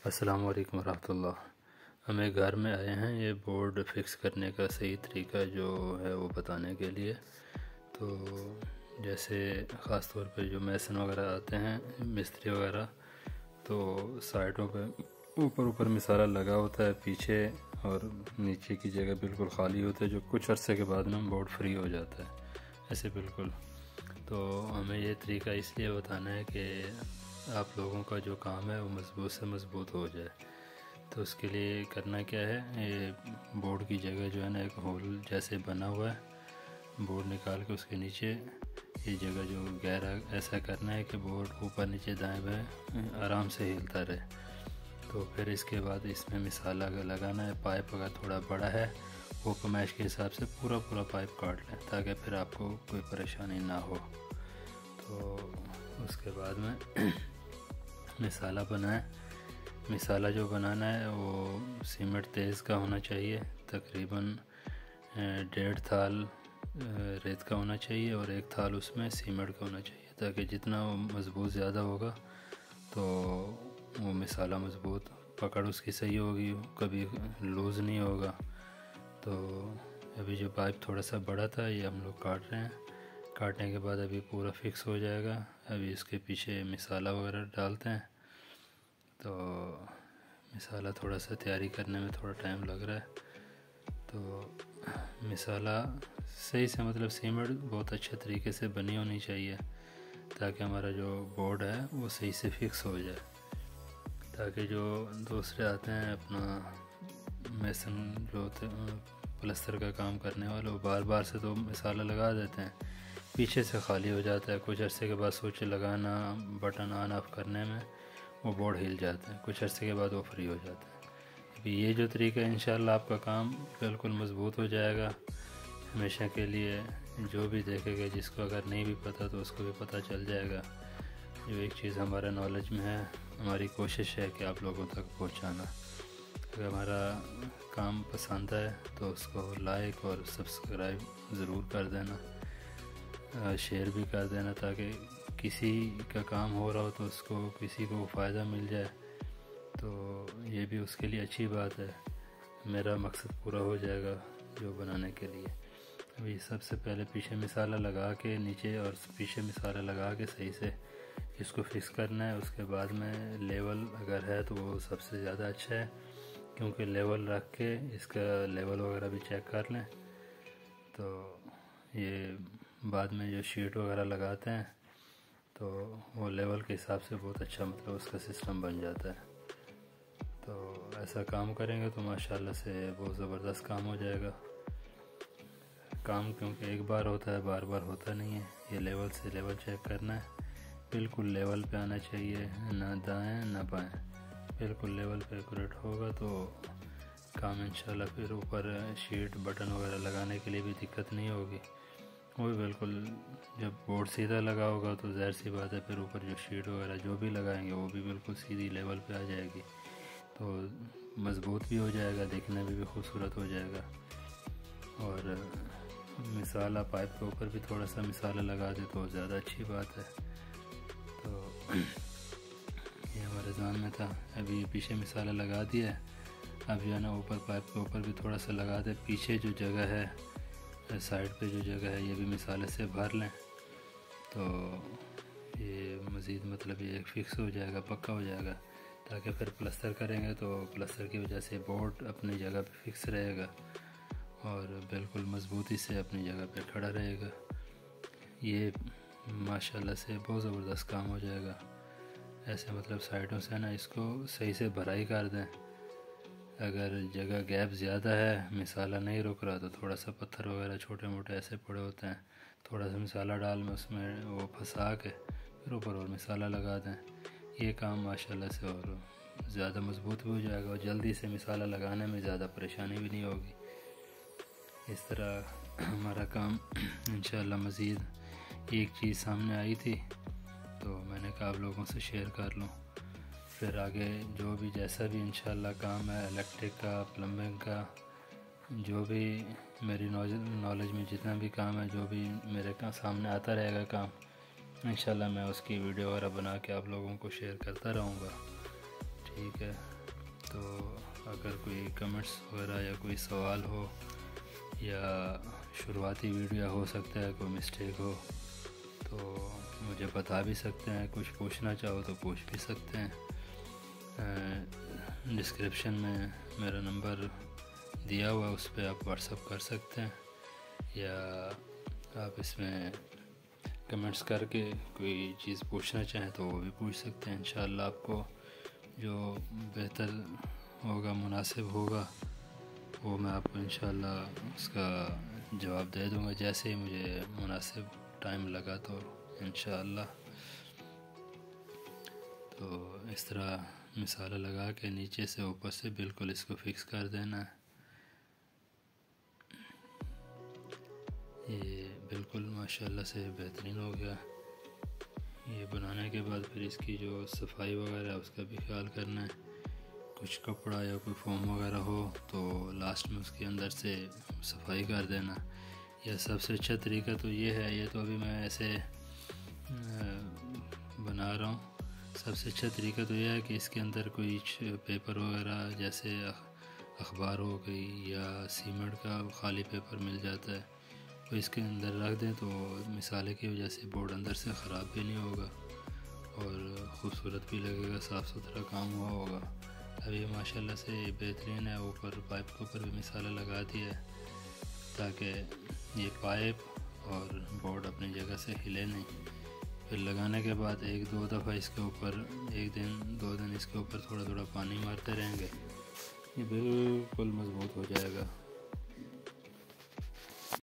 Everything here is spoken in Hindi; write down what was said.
अस्सलाम वालेकुम रहमतुल्लाह। हमें घर में आए हैं ये बोर्ड फिक्स करने का सही तरीका जो है वो बताने के लिए। तो जैसे ख़ास तौर पे जो मैसन वगैरह आते हैं, मिस्त्री वगैरह, तो साइडों पे ऊपर ऊपर मिसाला लगा होता है पीछे, और नीचे की जगह बिल्कुल ख़ाली होता है, जो कुछ अरसे के बाद में बोर्ड फ्री हो जाता है ऐसे बिल्कुल। तो हमें ये तरीका इसलिए बताना है कि आप लोगों का जो काम है वो मज़बूत से मज़बूत हो जाए। तो उसके लिए करना क्या है, ये बोर्ड की जगह जो है ना, एक होल जैसे बना हुआ है, बोर्ड निकाल के उसके नीचे ये जगह जो गहरा ऐसा करना है कि बोर्ड ऊपर नीचे दाएं बाएं आराम से हिलता रहे। तो फिर इसके बाद इसमें मिसाला लगाना है। पाइप अगर थोड़ा बड़ा है वो कमैश के हिसाब से पूरा पूरा पाइप काट लें ताकि फिर आपको कोई परेशानी ना हो। तो उसके बाद में मिसाला बनाएं। मिसाला जो बनाना है वो सीमेंट तेज़ का होना चाहिए, तकरीबन 1.5 थाल रेत का होना चाहिए और 1 थाल उसमें सीमेंट का होना चाहिए, ताकि जितना वो मज़बूत ज़्यादा होगा तो वो मिसाला मज़बूत पकड़ उसकी सही होगी, कभी लूज़ नहीं होगा। तो अभी जो पाइप थोड़ा सा बड़ा था ये हम लोग काट रहे हैं। काटने के बाद अभी पूरा फिक्स हो जाएगा। अभी इसके पीछे मिसाला वगैरह डालते हैं। तो मिसाला थोड़ा सा तैयारी करने में थोड़ा टाइम लग रहा है। तो मिसाला सही से, मतलब सीमेंट बहुत अच्छे तरीके से बनी होनी चाहिए ताकि हमारा जो बोर्ड है वो सही से फिक्स हो जाए, ताकि जो दूसरे आते हैं अपना मैसन जो होते प्लस्तर का काम करने वाले, वो बार बार से तो मिसाला लगा देते हैं, पीछे से खाली हो जाता है। कुछ अरसे के बाद स्विच लगाना, बटन ऑन ऑफ करने में वो बोर्ड हिल जाते हैं, कुछ अरसे के बाद वो फ्री हो जाते हैं। अभी ये जो तरीका है इंशाल्लाह आपका काम बिल्कुल मज़बूत हो जाएगा हमेशा के लिए। जो भी देखेगा, जिसको अगर नहीं भी पता तो उसको भी पता चल जाएगा। जो एक चीज़ हमारा नॉलेज में है, हमारी कोशिश है कि आप लोगों तक पहुंचाना। अगर हमारा काम पसंद है तो उसको लाइक और सब्सक्राइब ज़रूर कर देना, शेयर भी कर देना, ताकि किसी का काम हो रहा हो तो उसको किसी को फ़ायदा मिल जाए। तो ये भी उसके लिए अच्छी बात है, मेरा मकसद पूरा हो जाएगा जो बनाने के लिए। अभी सबसे पहले पीछे मिसाला लगा के नीचे और पीछे मिसाला लगा के सही से इसको फिक्स करना है। उसके बाद में लेवल अगर है तो वो सबसे ज़्यादा अच्छा है, क्योंकि लेवल रख के इसका लेवल वगैरह भी चेक कर लें। तो ये बाद में जो शीट वगैरह लगाते हैं तो वो लेवल के हिसाब से बहुत अच्छा, मतलब उसका सिस्टम बन जाता है। तो ऐसा काम करेंगे तो माशाल्लाह से बहुत ज़बरदस्त काम हो जाएगा। काम क्योंकि एक बार होता है, बार बार होता नहीं है। ये लेवल से लेवल चेक करना है, बिल्कुल लेवल पे आना चाहिए, ना दाएं ना बाएं, बिल्कुल लेवल पे एक्यूरेट होगा तो काम इंशाल्लाह फिर ऊपर शीट बटन वगैरह लगाने के लिए भी दिक्कत नहीं होगी। वो भी बिल्कुल, जब बोर्ड सीधा लगा होगा तो ज़ाहिर सी बात है फिर ऊपर जो शीट वगैरह जो भी लगाएंगे वो भी बिल्कुल सीधी लेवल पे आ जाएगी, तो मज़बूत भी हो जाएगा, देखने में भी खूबसूरत हो जाएगा। और मिसाला पाइप के ऊपर भी थोड़ा सा मिसाला लगा दे तो ज़्यादा अच्छी बात है। तो ये हमारे ज़हन में था। अभी पीछे मिसाला लगा दिया है, अब जो है ना ऊपर पाइप के ऊपर भी थोड़ा सा लगा दे। पीछे जो जगह है, साइड पे जो जगह है, ये भी मिसाले से भर लें तो ये मज़ीद, मतलब ये फिक्स हो जाएगा, पक्का हो जाएगा, ताकि फिर प्लस्तर करेंगे तो प्लस्तर की वजह से बोर्ड अपनी जगह पे फिक्स रहेगा और बिल्कुल मज़बूती से अपनी जगह पे खड़ा रहेगा। ये माशाल्लाह से बहुत ज़बरदस्त काम हो जाएगा। ऐसे मतलब साइडों से ना इसको सही से भराई कर दें। अगर जगह गैप ज़्यादा है, मिसाला नहीं रुक रहा, तो थोड़ा सा पत्थर वगैरह छोटे मोटे ऐसे पड़े होते हैं, थोड़ा सा मिसाला डाल में उसमें वो फंसा के फिर ऊपर और मिसाला लगा दें। ये काम माशाल्लाह से और ज़्यादा मज़बूत भी हो जाएगा और जल्दी से मिसाला लगाने में ज़्यादा परेशानी भी नहीं होगी। इस तरह हमारा काम इंशाल्लाह। मज़ीद एक चीज़ सामने आई थी तो मैंने कहा आप लोगों से शेयर कर लूँ, फिर आगे जो भी जैसा भी इंशाल्लाह काम है, इलेक्ट्रिक का, प्लम्बिंग का, जो भी मेरी नॉलेज में जितना भी काम है, जो भी मेरे का सामने आता रहेगा काम, इंशाल्लाह मैं उसकी वीडियो वगैरह बना के आप लोगों को शेयर करता रहूँगा। ठीक है, तो अगर कोई कमेंट्स वगैरह या कोई सवाल हो या शुरुआती वीडियो हो सकता है कोई मिस्टेक हो तो मुझे बता भी सकते हैं, कुछ पूछना चाहो तो पूछ भी सकते हैं। डिस्क्रिप्शन में मेरा नंबर दिया हुआ है, उस पर आप व्हाट्सअप कर सकते हैं या आप इसमें कमेंट्स करके कोई चीज़ पूछना चाहें तो वो भी पूछ सकते हैं। इंशाअल्लाह आपको जो बेहतर होगा, मुनासिब होगा, वो मैं आपको इंशाअल्लाह उसका जवाब दे दूँगा जैसे ही मुझे मुनासिब टाइम लगा तो इंशाअल्लाह। तो इस तरह मिसाला लगा के नीचे से ऊपर से बिल्कुल इसको फिक्स कर देना है। ये बिल्कुल माशाल्लाह से बेहतरीन हो गया। ये बनाने के बाद फिर इसकी जो सफाई वगैरह है उसका भी ख्याल करना है। कुछ कपड़ा या कोई फोम वगैरह हो तो लास्ट में उसके अंदर से सफाई कर देना। यह सबसे अच्छा तरीका तो ये है, ये तो अभी मैं ऐसे बना रहा हूँ। सबसे अच्छा तरीका तो यह है कि इसके अंदर कोई पेपर वगैरह जैसे अखबार हो गई या सीमेंट का खाली पेपर मिल जाता है, तो इसके अंदर रख दें तो मिसाले की वजह से बोर्ड अंदर से ख़राब भी नहीं होगा और ख़ूबसूरत भी लगेगा, साफ़ सुथरा काम हुआ होगा। अब ये माशाल्लाह से बेहतरीन है। ऊपर पाइप के ऊपर भी मिसाला लगा दिया है ताकि ये पाइप और बोर्ड अपनी जगह से हिले नहीं। फिर लगाने के बाद 1-2 दफ़ा इसके ऊपर 1 दिन 2 दिन इसके ऊपर थोड़ा थोड़ा पानी मारते रहेंगे, ये बिल्कुल मज़बूत हो जाएगा।